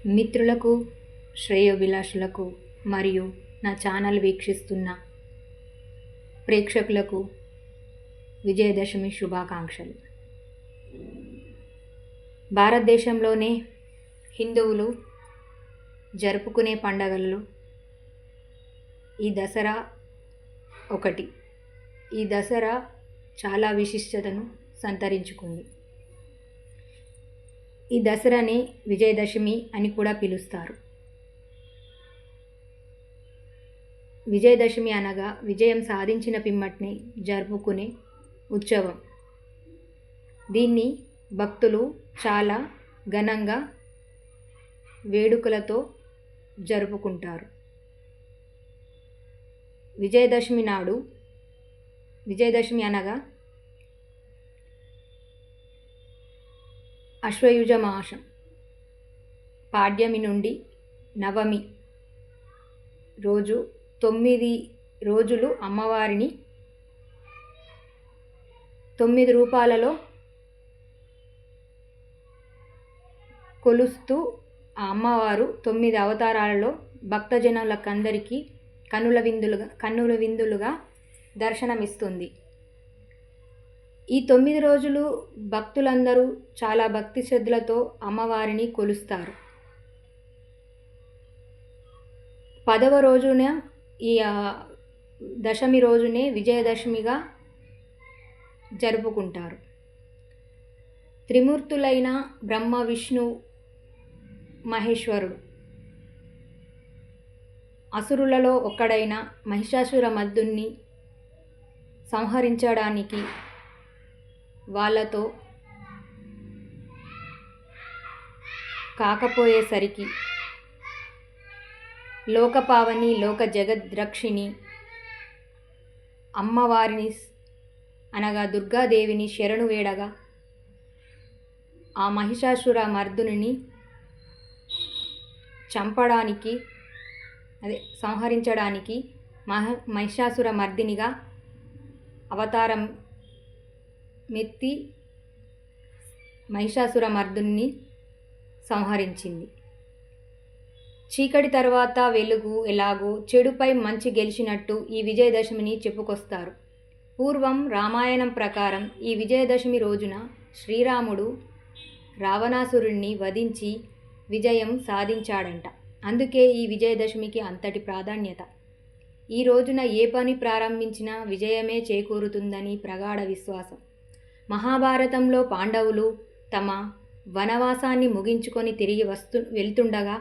మిత్రులకు, శ్రేయోభిలాషులకు మరియు నా ఛానల్ వీక్షిస్తున్న ప్రేక్షకులకు విజయదశమి శుభాకాంక్షలు. భారతదేశంలోనే హిందువులు జరుపుకునే పండగలలో ఈ దసరా ఒకటి. ఈ దసరా చాలా విశిష్టతను సంతరించుకుంది. ఈ దసరాని విజయదశమి అని కూడా పిలుస్తారు. విజయదశమి అనగా విజయం సాధించిన పిమ్మటిని జరుపుకునే ఉత్సవం. దీన్ని భక్తులు చాలా ఘనంగా వేడుకలతో జరుపుకుంటారు. విజయదశమి అనగా అశ్వయుజ మాసం పాడ్యమి నుండి నవమి రోజు 9 రోజులు అమ్మవారిని 9 రూపాలలో కొలుస్తూ ఆ అమ్మవారు 9 అవతారాలలో భక్తజనులకందరికీ కన్నుల విందులుగా దర్శనమిస్తుంది. ఈ 9 రోజులు భక్తులందరూ చాలా భక్తి శ్రద్ధలతో అమ్మవారిని కొలుస్తారు. 10వ రోజున ఈ దశమి రోజునే విజయదశమిగా జరుపుకుంటారు. త్రిమూర్తులైన బ్రహ్మ, విష్ణు, మహేశ్వరుడు అసురులలో ఒక్కడైన మహిషాసుర మర్దున్ని సంహరించడానికి వాళ్ళతో కాకపోయేసరికి లోకపావని, లోక జగద్రక్షిణి అమ్మవారిని అనగా దుర్గాదేవిని శరణు వేడగా ఆ మహిషాసుర మర్దుని సంహరించడానికి మహిషాసుర మర్దినిగా అవతారం మెత్తి మహిషాసుర మర్దుని సంహరించింది. చీకటి తర్వాత వెలుగు ఎలాగో చెడుపై మంచి గెలిచినట్టు ఈ విజయదశమిని చెప్పుకొస్తారు. పూర్వం రామాయణం ప్రకారం ఈ విజయదశమి రోజున శ్రీరాముడు రావణాసురుణ్ణి వధించి విజయం సాధించాడంట. అందుకే ఈ విజయదశమికి అంతటి ప్రాధాన్యత. ఈ రోజున ఏ పని ప్రారంభించినా విజయమే చేకూరుతుందని ప్రగాఢ విశ్వాసం. మహాభారతంలో పాండవులు తమ వనవాసాన్ని ముగించుకొని తిరిగి వెళ్తుండగా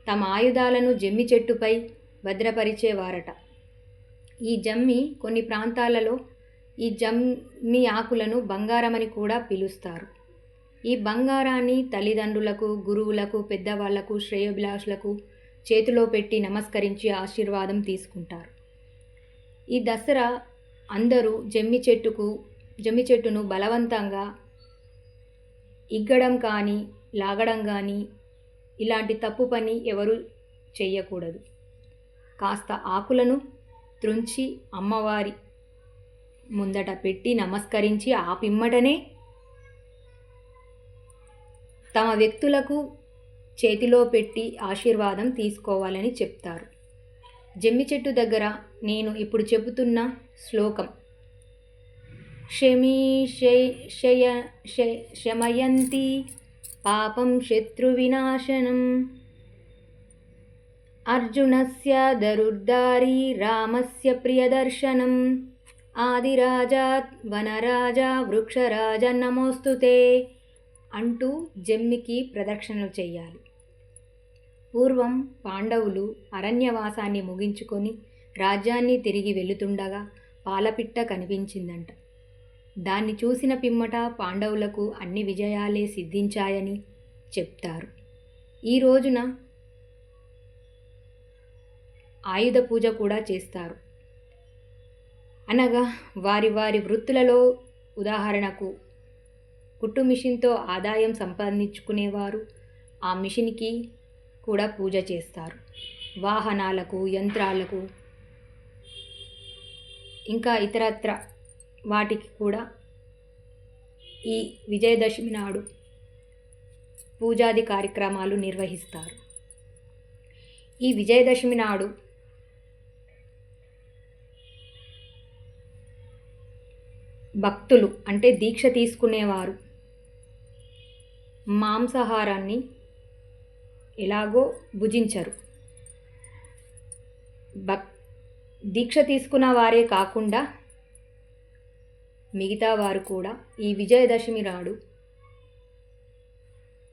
తమ ఆయుధాలను జమ్మి చెట్టుపై భద్రపరిచేవారట. ఈ జమ్మి కొన్ని ప్రాంతాలలో ఈ జమ్మి ఆకులను బంగారమని కూడా పిలుస్తారు. ఈ బంగారాన్ని తల్లిదండ్రులకు, గురువులకు, పెద్దవాళ్లకు, శ్రేయోభిలాషులకు చేతిలో పెట్టి నమస్కరించి ఆశీర్వాదం తీసుకుంటారు. ఈ దసరా అందరూ జమ్మి చెట్టును బలవంతంగా ఇగ్గడం కానీ, లాగడం కానీ ఇలాంటి తప్పు పని ఎవరు చెయ్యకూడదు. కాస్త ఆకులను త్రుంచి అమ్మవారి ముందట పెట్టి నమస్కరించి ఆ పిమ్మటనే తమ వ్యక్తులకు చేతిలో పెట్టి ఆశీర్వాదం తీసుకోవాలని చెప్తారు. జమ్మి చెట్టు దగ్గర నేను ఇప్పుడు చెబుతున్న శ్లోకం శమయంతి పాపం శత్రువినాశనం అర్జునస్య ధనుర్ధారీ రామస్య ప్రియదర్శనం ఆదిరాజాత్ వనరాజా వృక్షరాజ నమోస్తుతే అంటూ జమ్మికి ప్రదక్షిణలు చేయాలి. పూర్వం పాండవులు అరణ్యవాసాన్ని ముగించుకొని రాజ్యాన్ని తిరిగి వెళుతుండగా పాలపిట్ట కనిపించిందంట. దాన్ని చూసిన పిమ్మట పాండవులకు అన్ని విజయాలే సిద్ధించాయని చెప్తారు. ఈ రోజున ఆయుధ పూజ కూడా చేస్తారు. అనగా వారి వారి వృత్తులలో, ఉదాహరణకు కుట్టు మిషన్తో ఆదాయం సంపాదించుకునేవారు ఆ మిషన్కి కూడా పూజ చేస్తారు. వాహనాలకు, యంత్రాలకు, ఇంకా ఇతరత్ర వాటికి కూడా ఈ విజయదశమి నాడు పూజాది కార్యక్రమాలు నిర్వహిస్తారు. ఈ విజయదశమి నాడు భక్తులు అంటే దీక్ష తీసుకునేవారు మాంసాహారాన్ని ఎలాగో భుజించరు. దీక్ష తీసుకున్న వారే కాకుండా మిగతా వారు కూడా ఈ విజయదశమి నాడు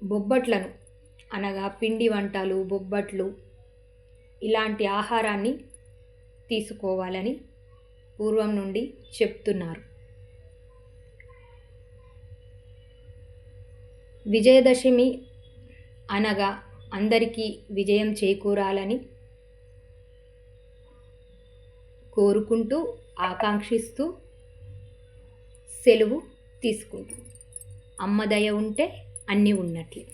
బొబ్బట్లను అనగా పిండి వంటలు, బొబ్బట్లు ఇలాంటి ఆహారాన్ని తీసుకోవాలని పూర్వం నుండి చెప్తున్నారు. విజయదశమి అనగా అందరికీ విజయం చేకూరాలని కోరుకుంటూ, ఆకాంక్షిస్తూ సెలవు తీసుకుంటూ, అమ్మ దయ ఉంటే అన్నీ ఉన్నట్లే.